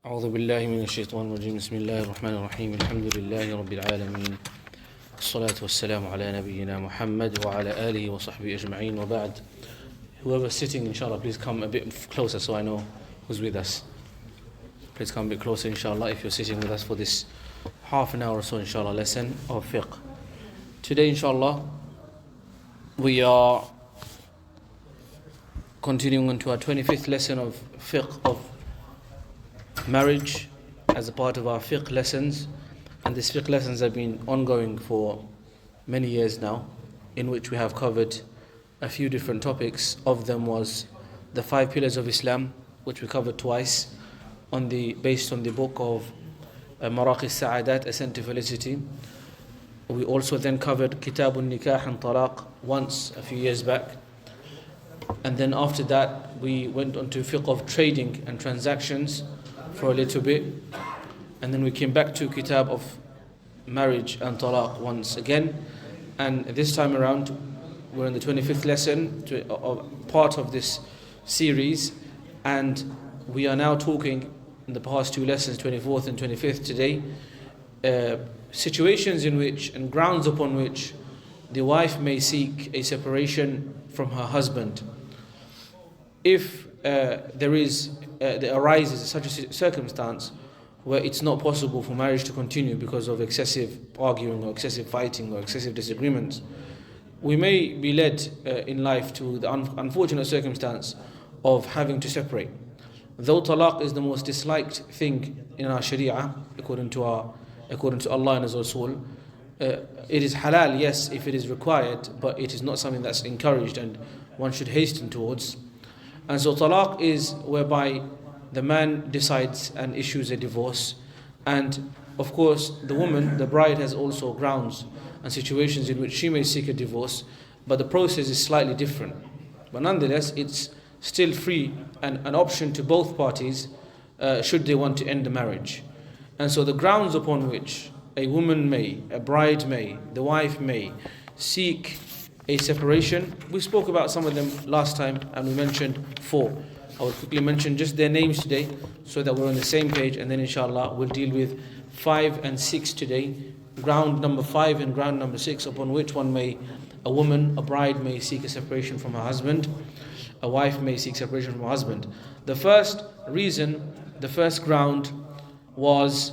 أعوذ بالله من الشيطان الرجيم بسم الله الرحمن الرحيم الحمد لله رب العالمين الصلاة والسلام على نبينا Muhammad وعلى آله وصحبه أجمعين وبعد. Whoever's sitting, inshallah, please come a bit closer so I know who's with us. Please come a bit closer, inshallah, if you're sitting with us for this half an hour or so, inshallah, lesson of fiqh. Today, inshallah, we are continuing on to our 25th lesson of fiqh of marriage as a part of our fiqh lessons. And these fiqh lessons have been ongoing for many years now, in which we have covered a few different topics. Of them was the 5 pillars of Islam, which we covered twice based on the book of Maraqi Sa'adat, Ascent to Felicity. We also then covered Kitabun Nikah and Talaq once a few years back. And then after that we went on to fiqh of trading and transactions for a little bit, and then we came back to Kitab of marriage and talaq once again, and this time around we're in the 25th lesson, part of this series, and we are now talking in the past 2 lessons, 24th and 25th today, situations in which and grounds upon which the wife may seek a separation from her husband. If there arises such a circumstance where it's not possible for marriage to continue because of excessive arguing or excessive fighting or excessive disagreements, we may be led in life to the unfortunate circumstance of having to separate. Though talaq is the most disliked thing in our sharia, according to Allah and His Rasul, it is halal, yes, if it is required, but it is not something that's encouraged and one should hasten towards. And so talaq is whereby the man decides and issues a divorce, and of course the woman, the bride, has also grounds and situations in which she may seek a divorce, but the process is slightly different. But nonetheless, it's still free and an option to both parties should they want to end the marriage. And so the grounds upon which a woman may, a bride may, the wife may seek a separation, we spoke about some of them last time and we mentioned 4. I will quickly mention just their names today so that we're on the same page, and then inshallah we'll deal with 5 and 6 today. Ground number 5 and ground number 6 upon which a woman, a bride may seek a separation from her husband, a wife may seek separation from her husband. The first reason, the first ground was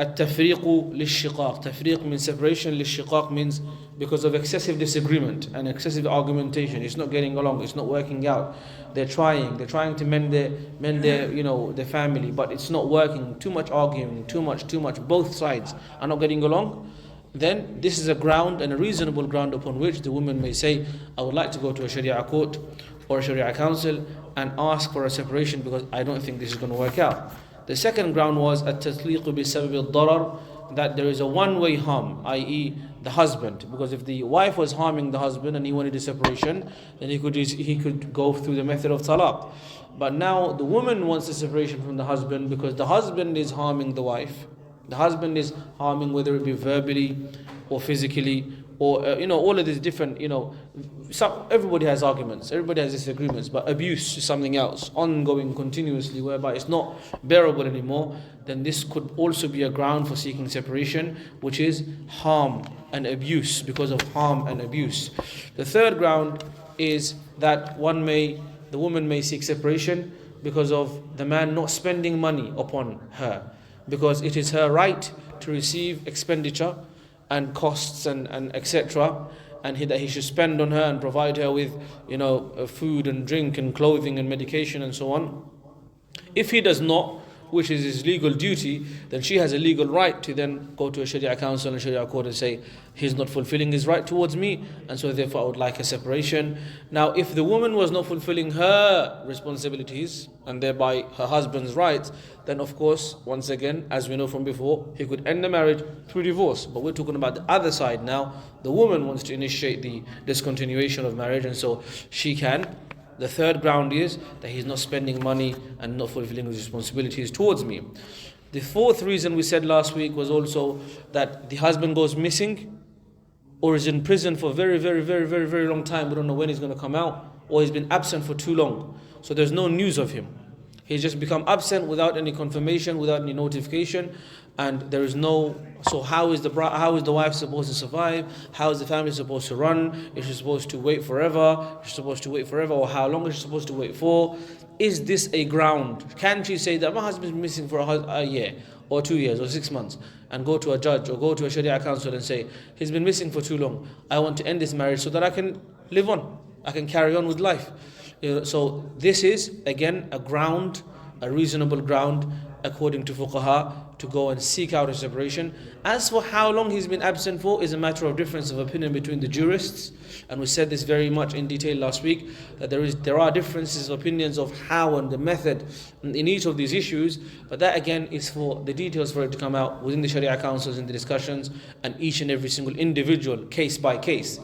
التفريق للشقاق. Tafriq means separation, للشقاق means because of excessive disagreement and excessive argumentation. It's not getting along, it's not working out. They're trying to mend their family, but it's not working. Too much arguing, too much. Both sides are not getting along. Then this is a ground and a reasonable ground upon which the woman may say, I would like to go to a Sharia court or a Sharia council and ask for a separation because I don't think this is going to work out. The second ground was التطليق بسبب الضرر, that there is a one-way harm, i.e. the husband, because if the wife was harming the husband and he wanted a separation, then he could go through the method of talaq. But now the woman wants a separation from the husband because the husband is harming the wife. The husband is harming, whether it be verbally or physically, or all of these different, everybody has arguments, everybody has disagreements, but abuse is something else, ongoing continuously, whereby it's not bearable anymore. Then this could also be a ground for seeking separation, which is harm and abuse, because of harm and abuse. The third ground is that the woman may seek separation because of the man not spending money upon her, because it is her right to receive expenditure and costs and etc., and that he should spend on her and provide her with food and drink and clothing and medication and so on. If he does not, which is his legal duty, then she has a legal right to then go to a Sharia council and Sharia court and say, he's not fulfilling his right towards me, and so therefore I would like a separation. Now if the woman was not fulfilling her responsibilities and thereby her husband's rights, then of course, once again, as we know from before, he could end the marriage through divorce. But we're talking about the other side now. The woman wants to initiate the discontinuation of marriage, and so she can. The third ground is that he's not spending money and not fulfilling his responsibilities towards me. The fourth reason we said last week was also that the husband goes missing or is in prison for a very, very, very, very, very long time. We don't know when he's going to come out, or he's been absent for too long. So there's no news of him. He's just become absent without any confirmation, without any notification, and there is no. So how is the wife supposed to survive? How is the family supposed to run? Is she supposed to wait forever? Is she supposed to wait forever, or how long is she supposed to wait for? Is this a ground? Can she say that my husband's been missing for a year, or 2 years, or 6 months, and go to a judge or go to a Sharia council and say he's been missing for too long? I want to end this marriage so that I can live on. I can carry on with life. So this is again a ground, a reasonable ground according to fuqaha to go and seek out a separation. As for how long he's been absent for is a matter of difference of opinion between the jurists, and we said this very much in detail last week, that there are differences of opinions of how and the method in each of these issues, but that again is for the details for it to come out within the Sharia councils in the discussions and each and every single individual case by case.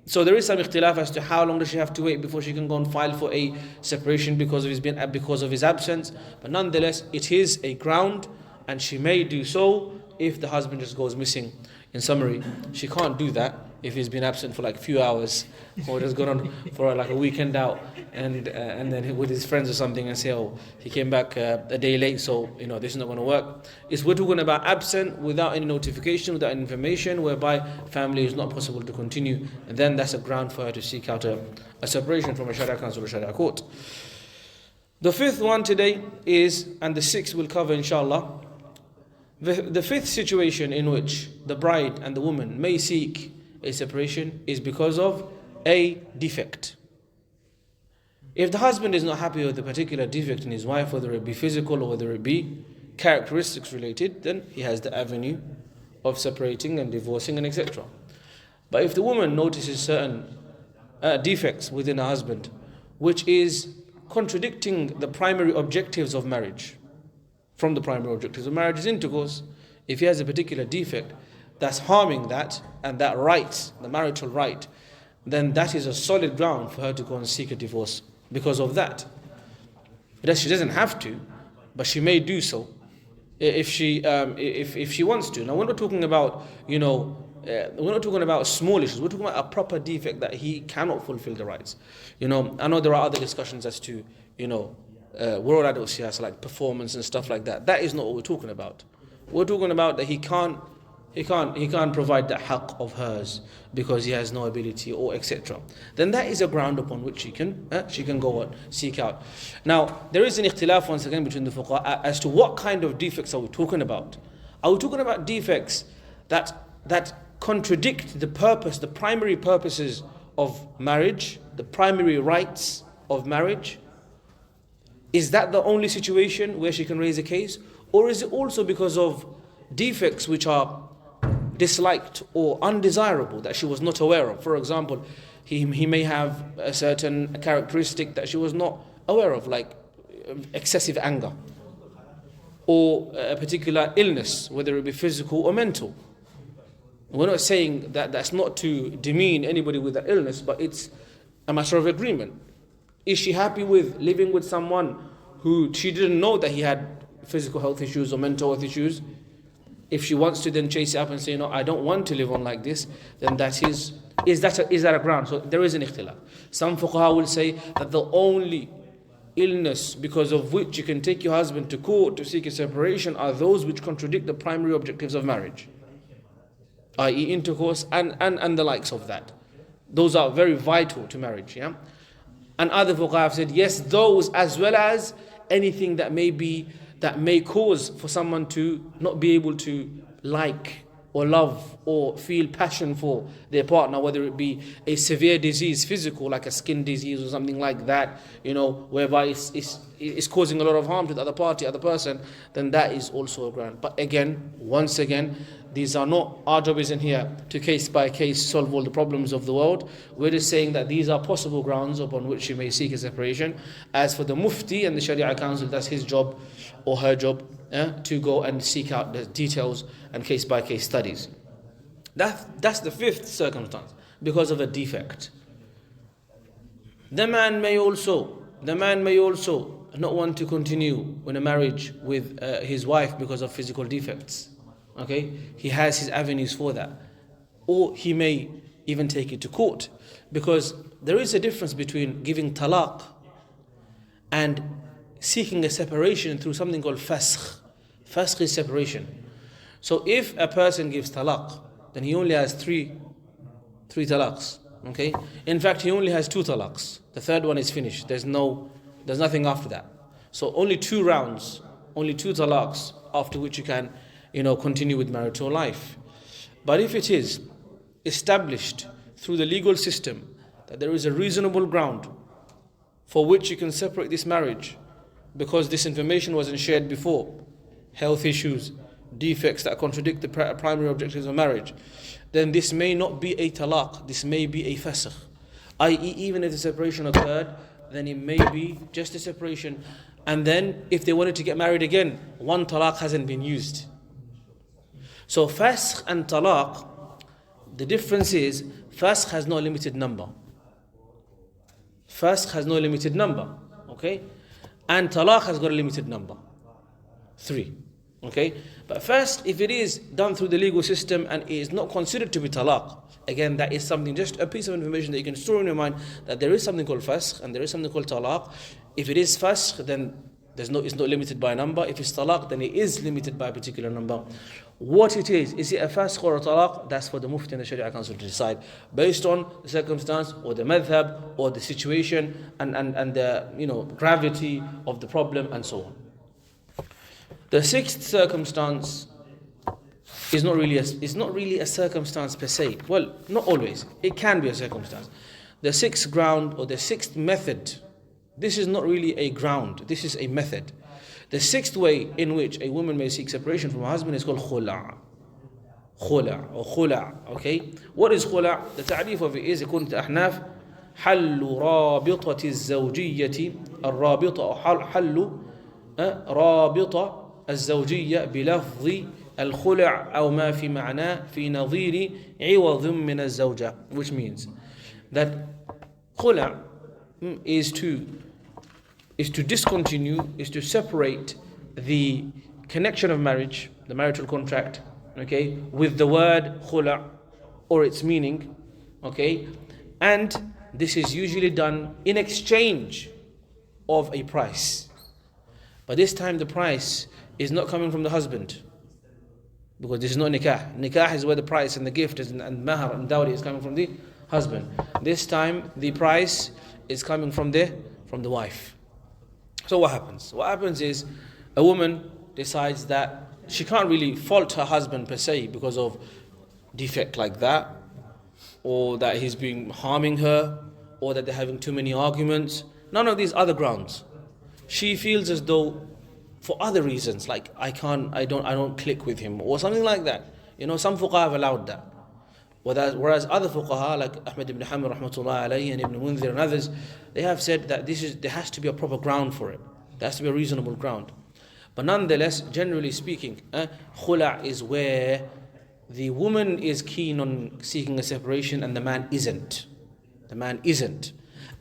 So there is some ikhtilaf as to how long does she have to wait before she can go and file for a separation because of his absence. But nonetheless, it is a ground, and she may do so if the husband just goes missing. In summary, she can't do that if he's been absent for like a few hours, or just gone on for like a weekend out and then with his friends or something and say, oh, he came back a day late, so this is not going to work. We're talking about absent without any notification, without any information, whereby family is not possible to continue, and then that's a ground for her to seek out a separation from a Sharia council or Sharia court. The fifth one today is, and the sixth we'll cover inshallah, the fifth situation in which the bride and the woman may seek a separation is because of a defect. If the husband is not happy with a particular defect in his wife, whether it be physical or whether it be characteristics related, then he has the avenue of separating and divorcing and etc. But if the woman notices certain defects within her husband, which is contradicting the primary objectives of marriage, from the primary objectives of marriage is intercourse, if he has a particular defect that's harming that and that right, the marital right, then that is a solid ground for her to go and seek a divorce because of that. But she doesn't have to, but she may do so if she wants to. Now we're not talking about we're not talking about small issues. We're talking about a proper defect that he cannot fulfill the rights. I know there are other discussions as to world adult siyasa, like performance and stuff like that. That is not what we're talking about. We're talking about that he can't provide that haqq of hers because he has no ability or etc. Then that is a ground upon which she can go and seek out. Now there is an ikhtilaf once again between the fuqaha as to what kind of defects are we talking about. Are we talking about defects that contradict the purpose, the primary purposes of marriage, the primary rights of marriage? Is that the only situation where she can raise a case? Or is it also because of defects which are disliked or undesirable that she was not aware of? For example, he may have a certain characteristic that she was not aware of, like excessive anger, or a particular illness, whether it be physical or mental. We're not saying that that's not to demean anybody with that illness, but it's a matter of agreement. Is she happy with living with someone who she didn't know that he had physical health issues or mental health issues? If she wants to then chase it up and say, no, I don't want to live on like this, then that is that a ground? So there is an ikhtilaf. Some fuqaha will say that the only illness because of which you can take your husband to court to seek a separation are those which contradict the primary objectives of marriage, i.e. intercourse and the likes of that. Those are very vital to marriage, yeah? And other fuqaha have said, yes, those as well as anything that may cause for someone to not be able to like or love or feel passion for their partner, whether it be a severe disease, physical, like a skin disease or something like that, whereby it's causing a lot of harm to the other party, other person, then that is also a ground. But again, once again, these are not, our job isn't here to case by case solve all the problems of the world. We're just saying that these are possible grounds upon which you may seek a separation. As for the mufti and the Sharia council, that's his job or her job to go and seek out the details and case by case studies. That's the fifth circumstance, because of a defect. The man may also not want to continue in a marriage with his wife because of physical defects. Okay, he has his avenues for that, or he may even take it to court, because there is a difference between giving talaq and seeking a separation through something called fasq. Fasq is separation. So if a person gives talaq, then he only has three talaqs. Okay? In fact, he only has two talaqs. The third one is finished. There's nothing after that. So only 2 rounds, only 2 talaqs, after which you can, continue with marital life. But if it is established through the legal system that there is a reasonable ground for which you can separate this marriage because this information wasn't shared before, health issues, defects that contradict the primary objectives of marriage, then this may not be a talaq, this may be a fasakh. I.e., even if the separation occurred, then it may be just a separation. And then if they wanted to get married again, 1 talaq hasn't been used. So fasakh and talaq, the difference is fasakh has no limited number. Fasakh has no limited number, okay? And talaq has got a limited number, 3, okay? But first, if it is done through the legal system and it is not considered to be talaq, again, that is something, just a piece of information that you can store in your mind, that there is something called fasakh and there is something called talaq. If it is fasakh, then it's not limited by a number. If it's talaq, then it is limited by a particular number. What it is it a fasakh or a talaq? That's for the mufti and the Sharia Council to decide, based on the circumstance or the madhab or the situation and the gravity of the problem and so on. The 6th circumstance is not really a circumstance per se. Well, not always. It can be a circumstance. The 6th ground or the 6th method, this is not really a ground, this is a method. The 6th way in which a woman may seek separation from her husband is called khula'. Khula', okay? What is khula'? The ta'rif of it is, according to Ahnaf, حل رابطة الزوجية الرابطة أو حل رابطة الزوجية بلفظ الخلع أو ما في معناه في نظير عوض من الزوجة, which means that khula' is to discontinue, is to separate the connection of marriage, the marital contract, okay, with the word khula' or its meaning, okay, and this is usually done in exchange of a price. But this time the price is not coming from the husband, because this is not nikah. Nikah is where the price and the gift is, and mahar and dowry is coming from the husband. This time the price is coming from the wife. So what happens? What happens is a woman decides that she can't really fault her husband per se because of defect like that, or that he's been harming her, or that they're having too many arguments. None of these other grounds. She feels as though for other reasons, like I don't click with him or something like that. Some fuqaha have allowed that. Whereas other fuqaha like Ahmad ibn Hanbal rahmatullah alayhi and Ibn Munzir and others, they have said that there has to be a proper ground for it. There has to be a reasonable ground. But nonetheless, generally speaking, khula' is where the woman is keen on seeking a separation and the man isn't.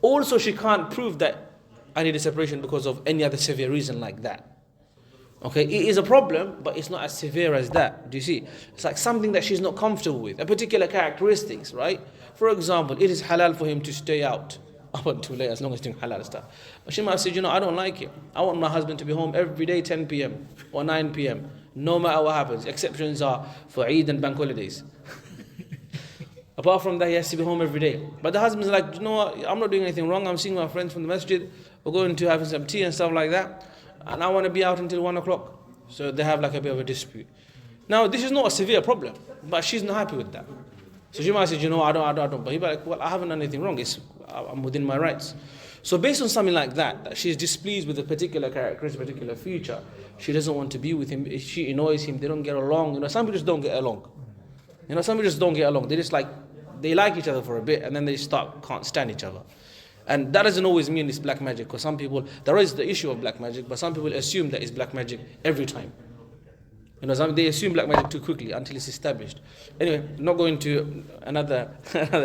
Also, she can't prove that I need a separation because of any other severe reason like that. Okay, it is a problem, but it's not as severe as that. Do you see? It's like something that she's not comfortable with, a particular characteristics, right? For example, it is halal for him to stay out up until late as long as he's doing halal stuff. But she might say, I don't like it. I want my husband to be home every day 10 p.m. or 9 p.m. no matter what happens. Exceptions are for Eid and bank holidays. Apart from that, he has to be home every day. But the husband's like, you know what, I'm not doing anything wrong. I'm seeing my friends from the masjid. We're going to having some tea and stuff like that. And I want to be out until 1 o'clock. So they have like a bit of a dispute. Now, this is not a severe problem, but she's not happy with that. So she might say, I don't. But he'll be like, well, I haven't done anything wrong. I'm within my rights. So based on something like that she's displeased with a particular characteristic, a particular feature, she doesn't want to be with him. She annoys him. They don't get along. Some people just don't get along. Some people just don't get along. They like each other for a bit and then they can't stand each other. And that doesn't always mean it's black magic, because some people, there is the issue of black magic, but some people assume that it's black magic every time. They assume black magic too quickly until it's established. Anyway, not going to another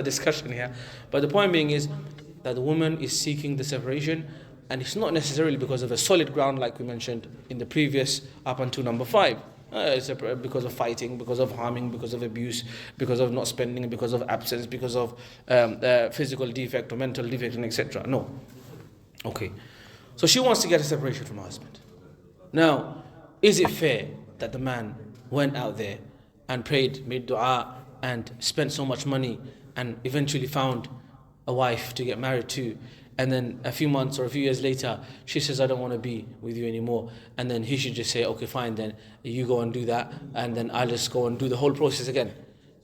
discussion here. But the point being is that the woman is seeking the separation, and it's not necessarily because of a solid ground like we mentioned in the previous up until number 5. It's because of fighting, because of harming, because of abuse, because of not spending, because of absence, because of physical defect or mental defect, and etc. No. Okay. So she wants to get a separation from her husband. Now, is it fair that the man went out there and prayed, made dua, and spent so much money and eventually found a wife to get married to, and then a few months or a few years later she says, I don't want to be with you anymore, and then he should just say, okay fine, then you go and do that, and then I'll just go and do the whole process again?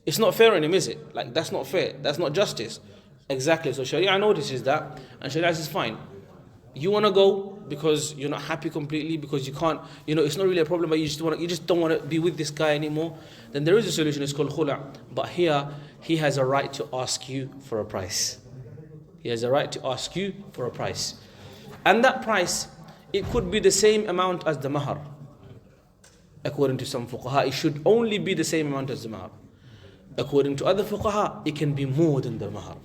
It's not fair on him, is it? Like, that's not fair, that's not justice. Exactly. So Sharia notices that, and Sharia says fine, you want to go because you're not happy completely, because you can't, it's not really a problem, but you just don't want to be with this guy anymore, then there is a solution. It's called khula'. But here he has a right to ask you for a price. He has a right to ask you for a price, and that price, it could be the same amount as the mahar. According to some fuqaha, it should only be the same amount as the mahar. According to other fuqaha, it can be more than the mahar.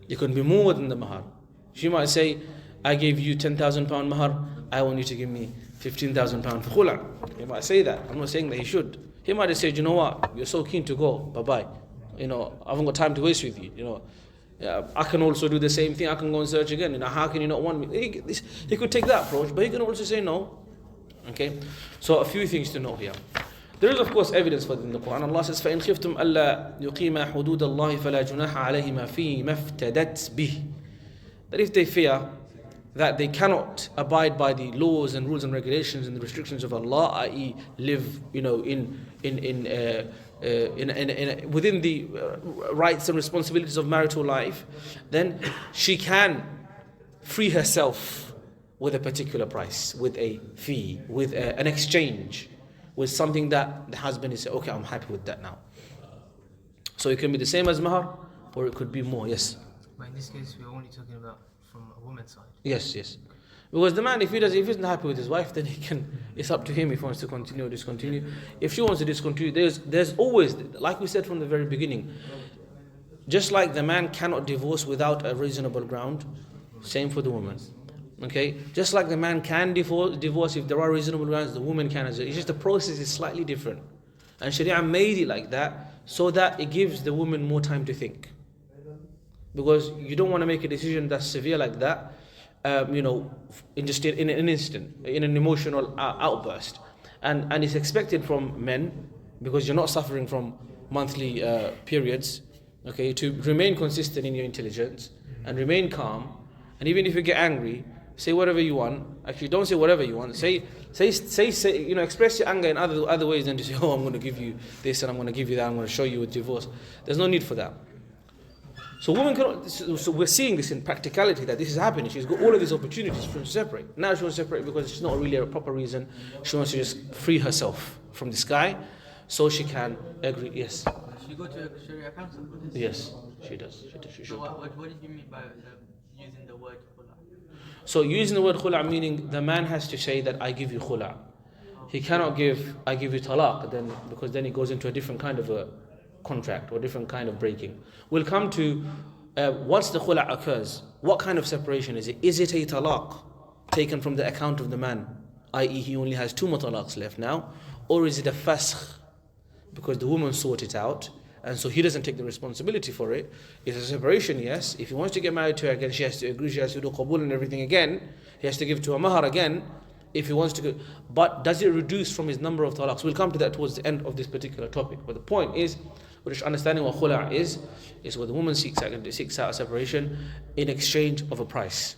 It can be more than the mahar. She might say, I gave you £10,000 mahar, I want you to give me £15,000 for khula'. He might say that. I'm not saying that he should. He might have said, you know what, you're so keen to go, bye-bye. I haven't got time to waste with you. I can also do the same thing. I can go and search again. How can you not want me? He could take that approach, but he can also say no. Okay? So a few things to know here. There is, of course, evidence for this in the Quran. Allah says, فَإِنْ خِفْتُمْ أَلَّا يُقِيمَ حُدُودَ اللَّهِ فَلَا جُنَاحَ عَلَيْهِمَا فِي مَا افْتَدَتْ بِهِ. That if they fear that they cannot abide by the laws and rules and regulations and the restrictions of Allah, i.e., live, within the rights and responsibilities of marital life, then she can free herself with a particular price, with a fee, with an exchange, with something that the husband is, okay, I'm happy with that now. So it can be the same as mahar, or it could be more. Yes. But in this case, we're only talking about from a woman's side. Yes. Because the man, if he isn't happy with his wife, then it's up to him if he wants to continue or discontinue. If she wants to discontinue, there's always, like we said from the very beginning, just like the man cannot divorce without a reasonable ground, same for the woman. Okay? Just like the man can divorce if there are reasonable grounds, the woman can as well. It's just the process is slightly different. And Sharia made it like that so that it gives the woman more time to think. Because you don't want to make a decision that's severe like that, in an instant, in an emotional outburst. And it's expected from men, because you're not suffering from monthly periods, okay, to remain consistent in your intelligence and remain calm. And even if you get angry, say whatever you want. Actually, don't say whatever you want. Say, express your anger in other ways than to say, I'm going to give you this and I'm going to give you that, I'm going to show you a divorce. There's no need for that. So women cannot. So we're seeing this in practicality, that this is happening. She's got all of these opportunities to separate. Now she wants to separate because it's not really a proper reason. She wants to just free herself from this guy, so she can agree. Yes. Does she go to a Sharia counsel for this? Yes, she does. She should. So what do you mean by using the word khula'? So using the word khula', meaning the man has to say that I give you khula'. He cannot give I give you talaq, because then it goes into a different kind of a contract or different kind of breaking. We'll come to once the khula' occurs, what kind of separation is it? Is it a talaq taken from the account of the man, i.e. he only has 2 more talaqs left now, or is it a fasakh because the woman sought it out and so he doesn't take the responsibility for it? It's a separation, yes. If he wants to get married to her again, she has to agree, she has to do qabul and everything again, he has to give to a mahar again if he wants to go. But does it reduce from his number of talaqs? We'll come to that towards the end of this particular topic. But the point is, which understanding what khula' is where the woman seeks out a separation in exchange of a price,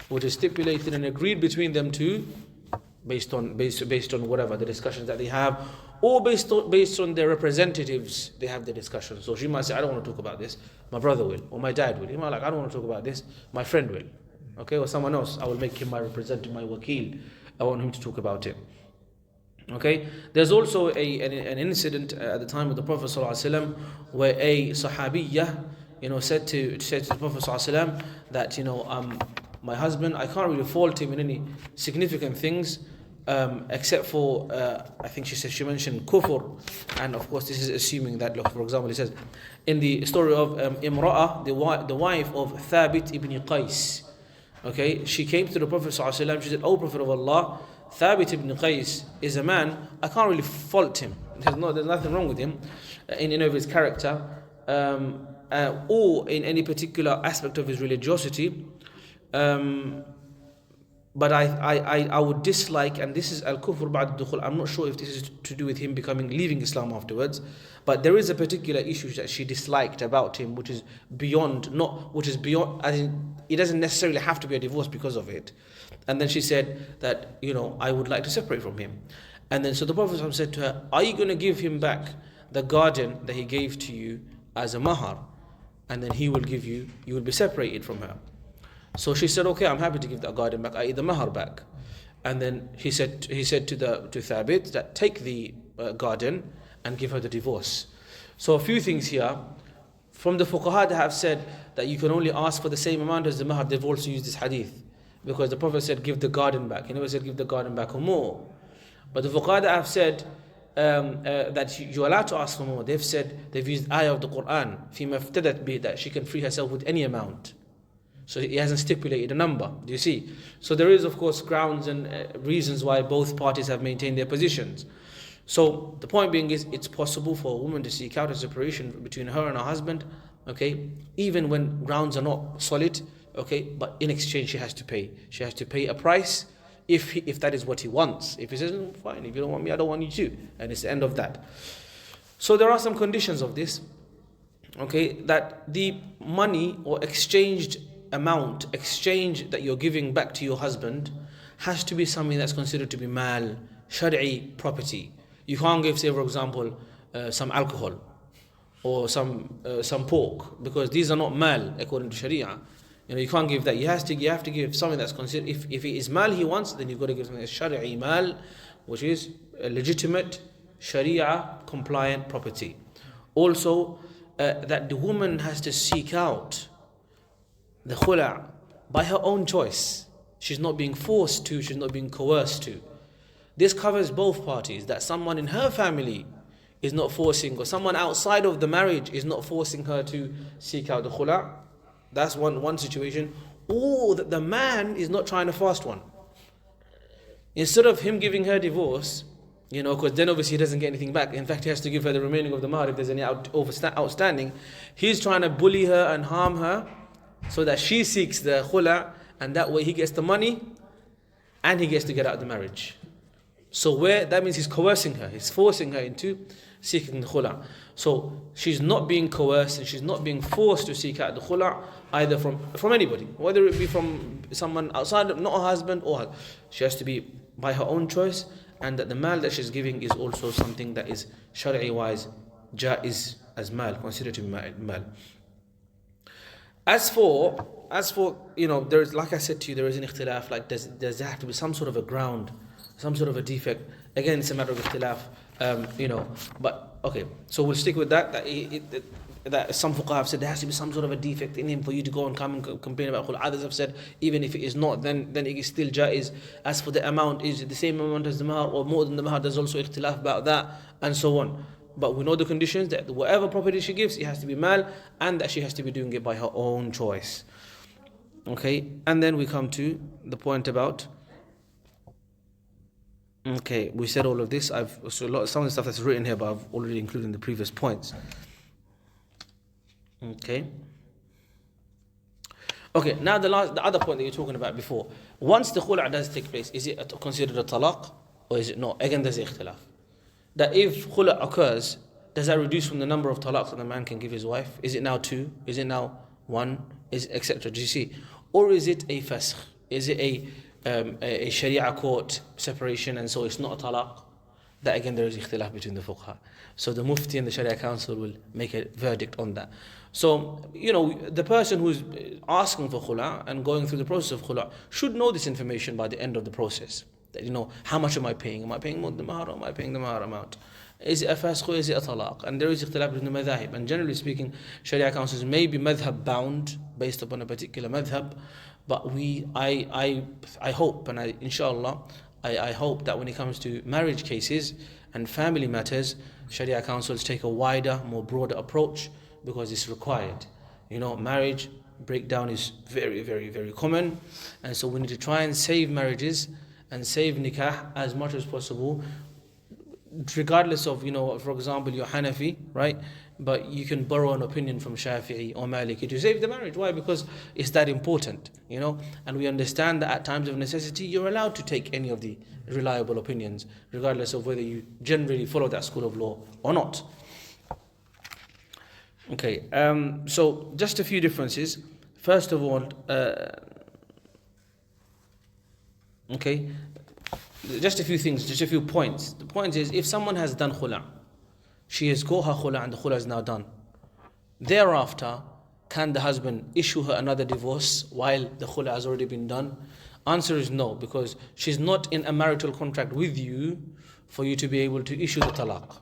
which is stipulated and agreed between them two, based on whatever the discussions that they have, or based on their representatives. They have the discussion. So she might say, I don't want to talk about this. My brother will, or my dad will. He might I don't want to talk about this. My friend will, okay, or someone else. I will make him my representative, my wakil. I want him to talk about it. Okay, there's also an incident at the time of the Prophet ﷺ where a sahabiyya, said to the Prophet ﷺ that, my husband, I can't really fault him in any significant things, except for, I think she mentioned kufr, and of course this is assuming that, look, for example, it says in the story of Imra'ah, the wife of Thabit ibn Qais, okay, she came to the Prophet ﷺ, she said, O Prophet of Allah, Thabit ibn Qais is a man, I can't really fault him. There's nothing wrong with him in any of his character, or in any particular aspect of his religiosity. But I would dislike, and this is al-kufr ba'd dukhul. I'm not sure if this is to do with him leaving Islam afterwards, but there is a particular issue that she disliked about him, which is beyond, as in, it doesn't necessarily have to be a divorce because of it. And then she said that, I would like to separate from him. And then so the Prophet ﷺ said to her, are you going to give him back the garden that he gave to you as a mahar? And then he will give you will be separated from her. So she said, okay, I'm happy to give that garden back, i.e. the mahar back. And then he said to Thabit that take the garden and give her the divorce. So a few things here. From the fuqaha that have said that you can only ask for the same amount as the mahar, they've also used this hadith. Because the Prophet said, give the garden back. He never said, give the garden back or more. But the fuqaha that have said that you're allowed to ask for more, they've used ayah of the Quran, فِيمَا افْتَدَتْ بِهِ, that she can free herself with any amount. So he hasn't stipulated a number, do you see? So there is, of course, grounds and reasons why both parties have maintained their positions. So the point being is, it's possible for a woman to seek out a separation between her and her husband, okay, even when grounds are not solid, okay, but in exchange she has to pay. She has to pay a price if that is what he wants. If he says, fine, if you don't want me, I don't want you to. And it's the end of that. So there are some conditions of this, okay, that the money or exchanged amount, exchange that you're giving back to your husband has to be something that's considered to be mal, shari'i property. You can't give, say for example, some alcohol or some pork, because these are not mal according to Sharia. You can't give that. You have to give something that's considered. If it is mal he wants, then you've got to give something that's shari'i mal, which is a legitimate Sharia compliant property. Also, that the woman has to seek out the khula' by her own choice. She's not being forced to, she's not being coerced to. This covers both parties, that someone in her family is not forcing, or someone outside of the marriage is not forcing her to seek out the khula'. That's one situation. Or that the man is not trying to fast one. Instead of him giving her divorce, because then obviously he doesn't get anything back. In fact, he has to give her the remaining of the mahar if there's any outstanding. He's trying to bully her and harm her, so that she seeks the khula', and that way he gets the money and he gets to get out of the marriage. So that means he's coercing her, he's forcing her into seeking the khula'. So she's not being coerced and she's not being forced to seek out the khula' either from anybody, whether it be from someone outside, not her husband or her. She has to be by her own choice, and that the mal that she's giving is also something that is shari'i wise jaiz as mal, considered to be mal. As for there's, like I said to you, there is an ikhtilaf, like does there have to be some sort of a ground, some sort of a defect? Again, it's a matter of ikhtilaf, but okay, so we'll stick with that that some fuqaha have said there has to be some sort of a defect in him for you to go and come and complain about khul'. Others have said even if it is not, then it is still jaiz. As for the amount, is it the same amount as the mahar or more than the mahar? There's also ikhtilaf about that, and so on. But we know the conditions, that whatever property she gives, it has to be mal, and that she has to be doing it by her own choice. Okay, and then we come to the point about, okay, we said all of this. Some of the stuff that's written here, but I've already included in the previous points. Okay, now the other point that you're talking about before. Once the khula' does take place, is it considered a talaq or is it not? Again, there's ikhtilaf. That if khula' occurs, does that reduce from the number of talaqs that the man can give his wife? Is it now 2? Is it now 1? Etc. Do you see? Or is it a fasakh? Is it a sharia court separation, and so it's not a talaq? That again, there is ikhtilaf between the fuqaha. So the mufti and the sharia council will make a verdict on that. So, the person who's asking for khula' and going through the process of khula' should know this information by the end of the process. That, how much am I paying? Am I paying more than the mahar, or am I paying the mahar amount? Is it a fasakh or is it a talaq? And there is ikhtilaf between the madhahib. And generally speaking, sharia councils may be madhab bound based upon a particular madhab. But I hope, and inshallah, I hope that when it comes to marriage cases and family matters, sharia councils take a wider, more broader approach, because it's required. Marriage breakdown is very, very, very common, and so we need to try and save marriages and save nikah as much as possible, regardless of, for example, you're Hanafi, right? But you can borrow an opinion from Shafi'i or Maliki to save the marriage. Why? Because it's that important, and we understand that at times of necessity, you're allowed to take any of the reliable opinions, regardless of whether you generally follow that school of law or not. Okay, so just a few differences. First of all, okay, just a few things, just a few points. The point is, if someone has done khula, she has got her khula and the khula is now done. Thereafter, can the husband issue her another divorce while the khula has already been done? Answer is no, because she's not in a marital contract with you for you to be able to issue the talaq.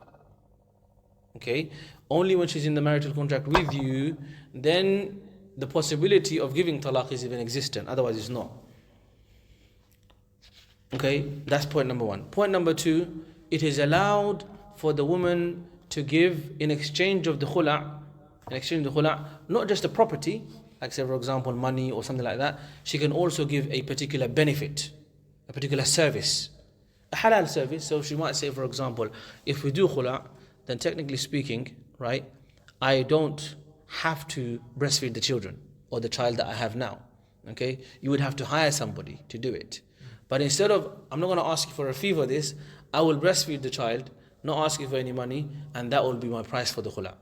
Okay? Only when she's in the marital contract with you, then the possibility of giving talaq is even existent. Otherwise, it's not. Okay? That's point number one. Point number two, it is allowed for the woman to give in exchange of the khula, not just a property, like say for example money or something like that. She can also give a particular benefit, a particular service, a halal service. So she might say, for example, if we do khula, then technically speaking, right, I don't have to breastfeed the children or the child that I have now. Okay, you would have to hire somebody to do it. But instead of, I'm not going to ask you for a fee for this, I will breastfeed the child, not ask you for any money, and that will be my price for the khula.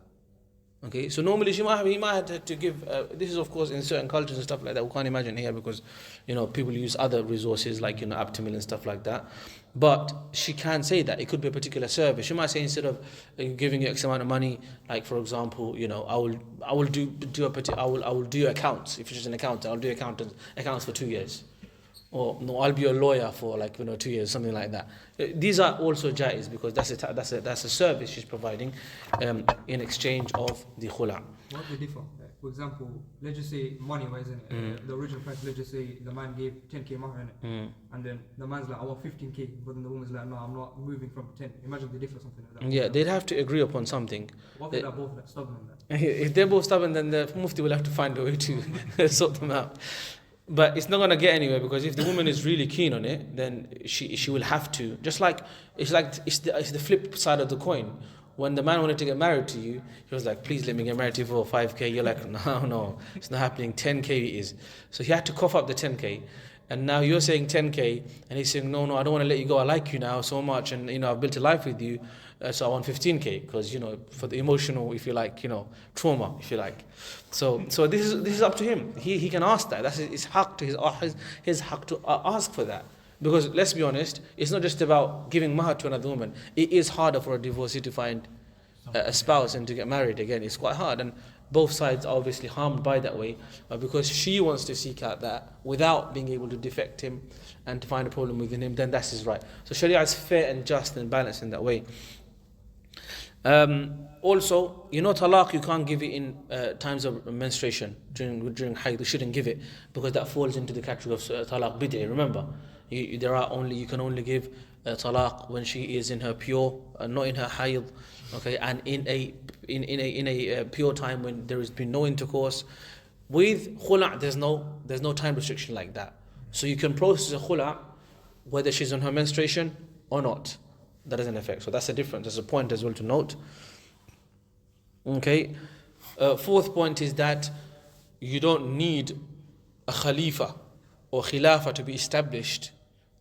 Okay, so normally he might have to give, this is of course in certain cultures and stuff like that, we can't imagine here because, people use other resources like, Aptamil and stuff like that. But she can say that, it could be a particular service. She might say instead of giving you X amount of money, like for example, I will do accounts. If she's an accountant, I'll do accounts for 2 years. Or no, I'll be a lawyer for 2 years, something like that. These are also jaiz because that's a service she's providing in exchange of the khula. What they differ? For example, let's just say money-wise, the original price. Let's just say the man gave 10k mahr, and then the man's like, I want 15k, but then the woman's like, no, I'm not moving from 10. Imagine they differ something like that. Yeah, they'd have to agree upon something. What if they're both stubborn on that? If they're both stubborn, then the mufti will have to find a way to sort them out. But it's not going to get anywhere because if the woman is really keen on it, then she will have to. Just like it's the flip side of the coin. When the man wanted to get married to you, he was like, please let me get married to you for 5k. You're like, no, it's not happening. 10k it is. So he had to cough up the 10k. And now you're saying 10k, and he's saying, no, I don't want to let you go. I like you now so much, and I've built a life with you, so I want 15k because for the emotional, if you like, trauma, if you like. So this is up to him. He can ask that. That's his haq to his haq to ask for that. Because let's be honest, it's not just about giving mahar to another woman. It is harder for a divorcee to find a spouse and to get married again. It's quite hard, and both sides are obviously harmed by that way, because she wants to seek out that without being able to defect him and to find a problem within him, then that's his right. So Sharia is fair and just and balanced in that way. Also, talaq, you can't give it in times of menstruation, during hayd. You shouldn't give it because that falls into the category of talaq bid'i. Remember, you can only give talaq when she is in her pure, not in her hayd. Okay, and in a pure time when there has been no intercourse. With khula', there's no time restriction like that. So you can process a khula' whether she's on her menstruation or not. That doesn't affect. So that's a difference. That's a point as well to note. Okay. Fourth point is that you don't need a khalifa or khilafa to be established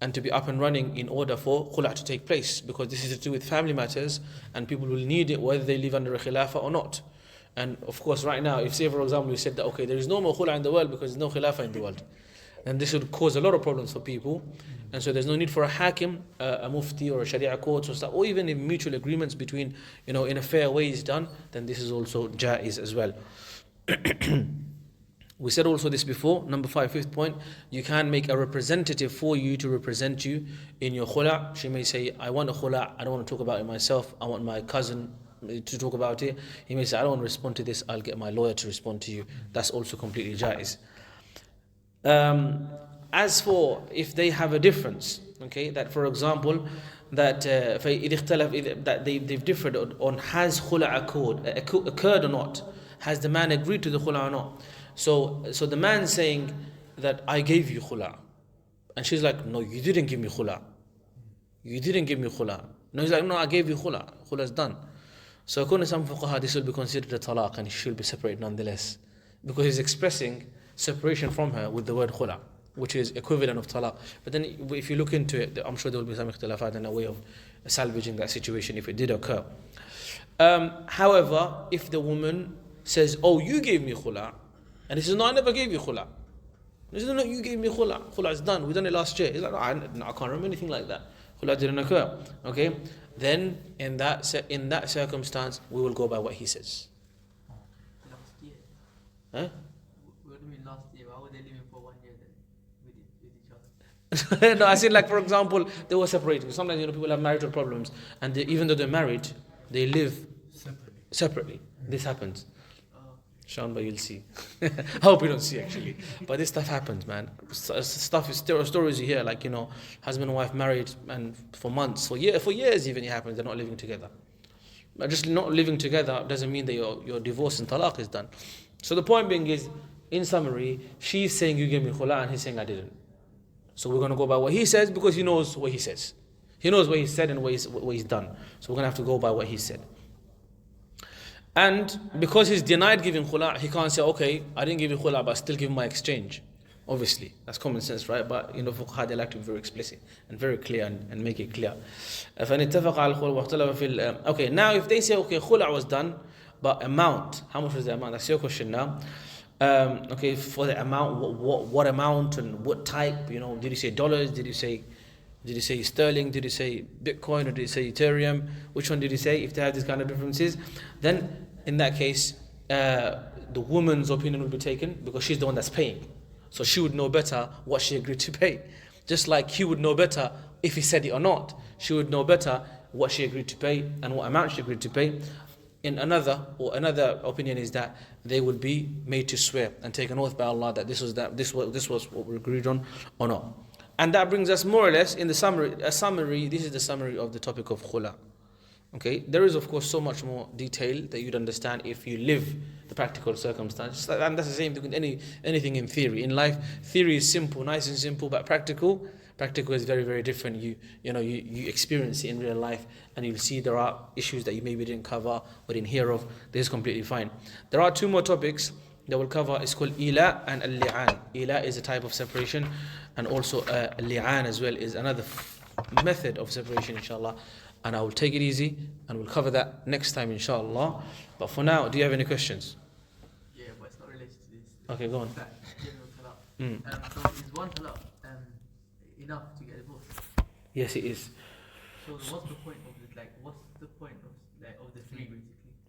and to be up and running in order for khula' to take place, because this is to do with family matters and people will need it whether they live under a khilafa or not. And of course right now, if say for example we said that okay, there is no more khula' in the world because there's no khilafa in the world, then this would cause a lot of problems for people. And so there's no need for a hakim, a mufti or a sharia court or stuff, or even if mutual agreements between, in a fair way is done, then this is also jaiz as well. We said also this before, number 5, fifth point, you can make a representative for you to represent you in your khula'. She may say, I want a khula', I don't want to talk about it myself, I want my cousin to talk about it. He may say, I don't want to respond to this, I'll get my lawyer to respond to you. That's also completely jaiz. As for if they have a difference, okay, that for example, that they've differed on has khula' occurred or not, has the man agreed to the khula' or not. So the man saying that I gave you khula', and she's like, no, you didn't give me khula'. You didn't give me khula'. No, he's like, no, I gave you khula. Khula's done. So according to some fuqaha, this will be considered a talaq and he should be separated nonetheless. Because he's expressing separation from her with the word khula, which is equivalent of talaq. But then if you look into it, I'm sure there will be some ikhtilafat and a way of salvaging that situation if it did occur. However, if the woman says, oh, you gave me khula, and he says, no, I never gave you khula. He says, no, you gave me khula. Khula is done. We done it last year. He's like, no, I can't remember anything like that. Khula didn't occur. Okay? Then in that circumstance, we will go by what he says. Last year. Huh? What do you mean last year? Why were they living for 1 year then with each other? No, I said like for example, they were separating. Sometimes people have marital problems, and even though they're married, they live separately. This happens. Sean, but you'll see. I hope you don't see actually. But this stuff happens, man. Stuff is stories you hear, like husband and wife married and for months, for years even it happens. They're not living together. But just not living together doesn't mean that your divorce and talaq is done. So the point being is, in summary, she's saying you gave me khula and he's saying I didn't. So we're going to go by what he says because he knows what he says. He knows what he said and what he's done. So we're going to have to go by what he said. And because he's denied giving khula, he can't say, okay, I didn't give you khula, but I still give my exchange. Obviously, that's common sense, right? But fuqaha, they like to be very explicit and very clear and make it clear. Okay, now if they say, okay, khula was done, but amount, how much was the amount? That's your question now. Okay, for the amount, what amount and what type? Did you say dollars? Did you say sterling? Did you say Bitcoin? Or did you say Ethereum? Which one did you say? If they have these kind of differences, then in that case, the woman's opinion will be taken because she's the one that's paying. So she would know better what she agreed to pay. Just like he would know better if he said it or not. She would know better what she agreed to pay and what amount she agreed to pay. In another opinion is that they would be made to swear and take an oath by Allah that this was what we agreed on or not. And that brings us more or less in the summary. This is the summary of the topic of khula. Okay, there is of course so much more detail that you'd understand if you live the practical circumstances. And that's the same thing with anything in theory. In life, theory is simple, nice and simple, but practical is very, very different. You experience it in real life, and you'll see there are issues that you maybe didn't cover or didn't hear of. This is completely fine. There are two more topics that we'll cover. It's called ila and al-li'an. Ila is a type of separation, and also li'an as well is another method of separation, inshallah. And I will take it easy and we'll cover that next time, inshallah. But for now, do you have any questions? Yeah, but it's not related to this. Okay, go on. That general talaq. So is one talaq enough to get divorced? Yes, it is. So what's the point of it? What's the point of the three basically?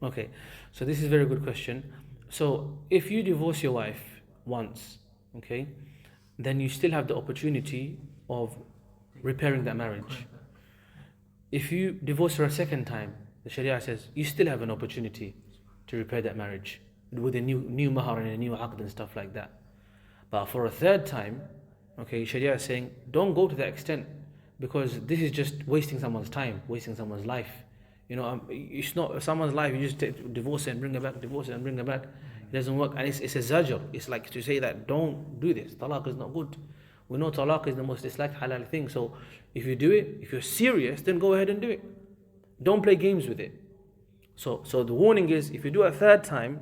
Okay, so this is a very good question. So if you divorce your wife once, okay, then you still have the opportunity of repairing that marriage. If you divorce her a second time, the Sharia says you still have an opportunity to repair that marriage with a new mahar and a new aqd and stuff like that. But for a third time, okay, Sharia is saying don't go to that extent because this is just wasting someone's time, wasting someone's life. It's not someone's life. You just divorce it and bring her back, divorce it and bring her back. It doesn't work, and it's a zajr. It's like to say that don't do this. Talaq is not good. We know talaq is the most disliked halal thing. So if you do it, if you're serious, then go ahead and do it. Don't play games with it. So the warning is, if you do it a third time,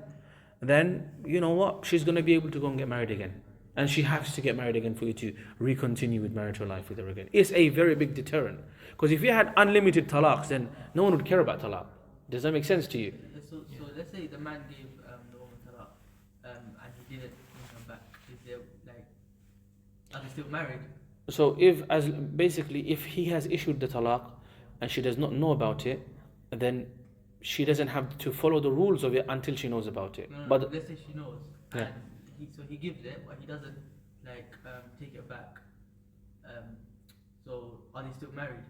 then you know what? She's going to be able to go and get married again. And she has to get married again for you to recontinue with marital life with her again. It's a very big deterrent. Because if you had unlimited talaqs, then no one would care about talaq. Does that make sense to you? So let's say the man gave the woman talaq and he didn't bring her back. Are they still married? So if he has issued the talaq and she does not know about it, then she doesn't have to follow the rules of it until she knows about it. No, but let's say she knows, yeah. and he gives it, but he doesn't take it back. So are they still married?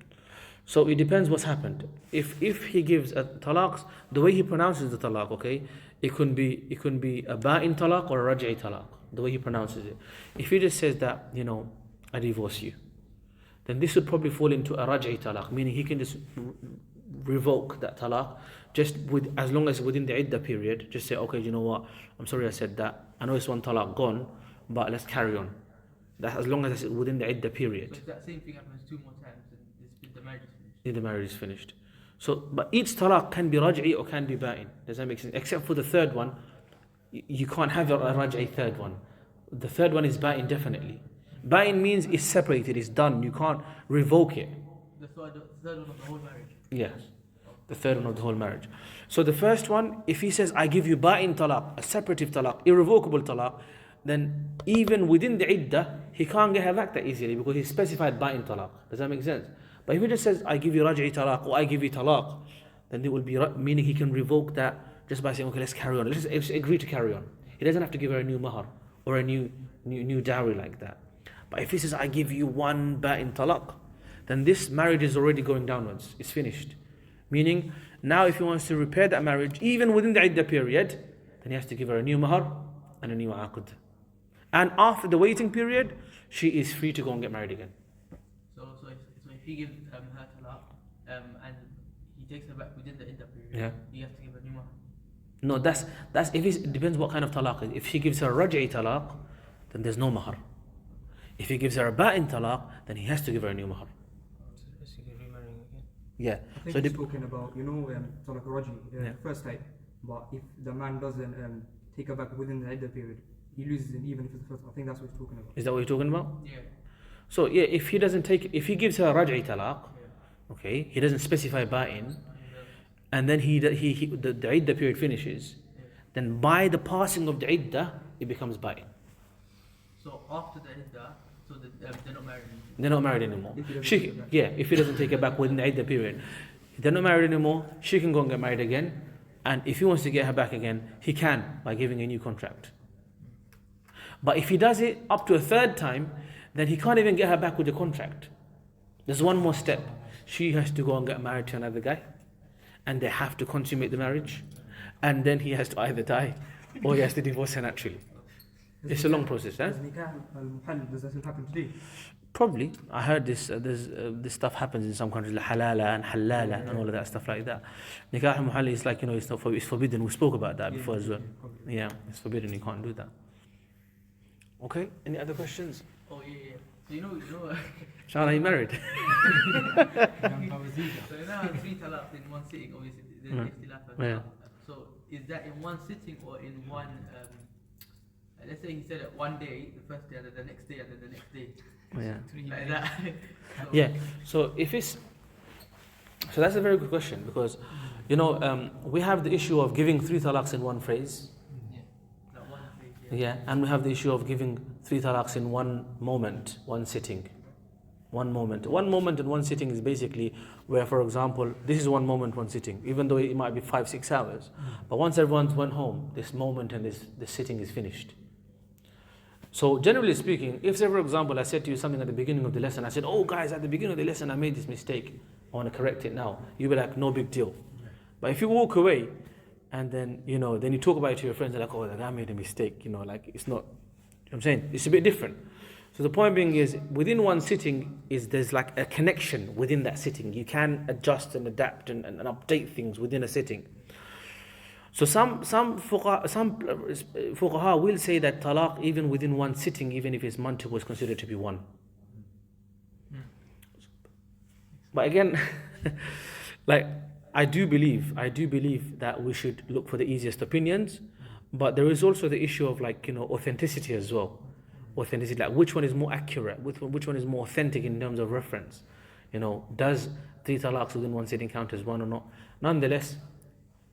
So it depends what's happened. If he gives a talaq, the way he pronounces the talaq, okay, it can be a ba'in talaq or a raj'i talaq, the way he pronounces it. If he just says that, I divorce you, then this would probably fall into a raj'i talaq, meaning he can just revoke that talaq just as long as within the iddah period, just say, okay, you know what, I'm sorry I said that. I know it's one talaq gone, but let's carry on. That as long as it's within the iddah period. But if that same thing happens 2 more times, and the marriage is finished. The marriage is finished. So, but each talaq can be raj'i or can be ba'in. Does that make sense? Except for the third one, you can't have a raj'i third one. The third one is ba'in definitely. Ba'in means it's separated, it's done. You can't revoke it. The third one of the whole marriage. Yes, the third one of the whole marriage. So the first one, if he says, I give you ba'in talaq, a separative talaq, irrevocable talaq, then even within the iddah, he can't get her back that easily because he specified ba'in talaq. Does that make sense? But if he just says, I give you raj'i talaq or I give you talaq, then it will be, meaning he can revoke that just by saying, okay, let's carry on. Let's agree to carry on. He doesn't have to give her a new mahar or a new dowry like that. But if he says, I give you one ba'in talaq, then this marriage is already going downwards. It's finished. Meaning, now if he wants to repair that marriage, even within the iddah period, then he has to give her a new mahar and a new aqd. And after the waiting period, she is free to go and get married again. So if he gives her talaq, and he takes her back within the iddah period, Yeah. he has to give her new mahar. No, that's if it depends what kind of talaq is. If she gives her raj'i talaq, then there's no mahar. If he gives her a ba'in talaq, then he has to give her a new mahar. Yeah. I think So he's talking about, talaq raji, first type. But if the man doesn't take her back within the iddah period, he loses him even if it's the first. I think that's what he's talking about. is that what you're talking about? Yeah. So yeah, if he gives her raj'i talaq, okay, he doesn't specify ba'in, and then the iddah period finishes, then by the passing of the iddah, it becomes ba'in. So after the iddah, so they're not married anymore. They're not married anymore. If he doesn't take her back. If he doesn't take her back within the iddah period, they're not married anymore. She can go and get married again, and if he wants to get her back again, he can by giving a new contract. But if he does it up to a third time, then he can't even get her back with the contract. There's one more step. She has to go and get married to another guy, and they have to consummate the marriage, and then he has to either die or he has to divorce her naturally. It's a long process, Does nikah al-muhall, does that still happen today? Probably. I heard this this stuff happens in some countries, like halala and halala and all of that stuff like that. Nikah al-muhall is like, it's forbidden. We spoke about that before as well. Yeah, it's forbidden. You can't do that. Okay, any other questions? Oh yeah. So you know. Shana, are you married? So you know how 3 talaqs in one sitting, obviously there's ikhtilaf. Yeah. So is that in one sitting or in one? Let's say he said it one day, the first day, and then the next day, and then the next day. Yeah. Like that. So, Yeah. So that's a very good question because, we have the issue of giving 3 talaqs in one phrase. Yeah. Like one phrase, Yeah, and we have the issue of giving 3 talaqs in one moment, one sitting. One moment and one sitting is basically where, for example, this is one moment, one sitting, even though it might be 5-6 hours. But once everyone's went home, this moment and this sitting is finished. So generally speaking, if say for example I said to you something at the beginning of the lesson, I said, oh guys, at the beginning of the lesson I made this mistake, I want to correct it now. You'll be like, no big deal. But if you walk away and then, then you talk about it to your friends, they're like, oh, that guy made a mistake, like it's not, I'm saying, it's a bit different. So the point being is, within one sitting, there's like a connection within that sitting. You can adjust and adapt and update things within a sitting. So some fuqaha will say that talaq even within one sitting, even if it's mantiq, was considered to be one. But again, like I do believe that we should look for the easiest opinions, but there is also the issue of authenticity as well. Authenticity, like which one is more accurate, which one is more authentic in terms of reference. Does 3 talaqs within one sitting count as one or not? Nonetheless,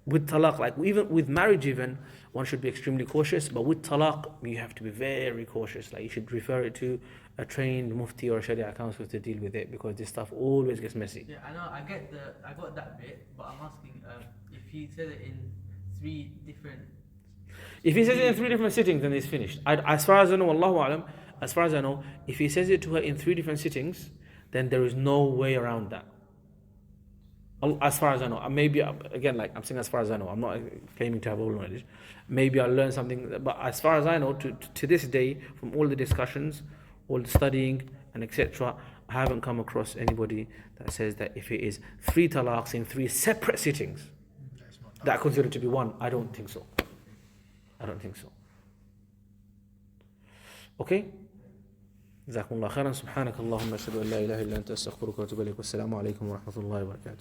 with talaq, like even with marriage even, one should be extremely cautious, but with talaq, you have to be very cautious. Like you should refer it to a trained mufti or sharia counsel to deal with it, because this stuff always gets messy. Yeah, I know, I got that bit, but I'm asking if he said it in 3 different. If he says it in 3 different sittings, then it's finished. As far as I know, Wallahu A'lam, as far as I know, if he says it to her in 3 different sittings, then there is no way around that. As far as I know, maybe again, like I'm saying, as far as I know, I'm not claiming to have all knowledge. Maybe I'll learn something, but as far as I know, to this day, from all the discussions, all the studying, and etc., I haven't come across anybody that says that if it is 3 talaqs in 3 separate sittings, that are considered to be one. I don't think so. Okay? جزاكم الله خيرا. سبحانك اللهم أشهد أن لا إله إلا أنت أستغفرك وأتوب إليك. والسلام عليكم ورحمة الله وبركاته.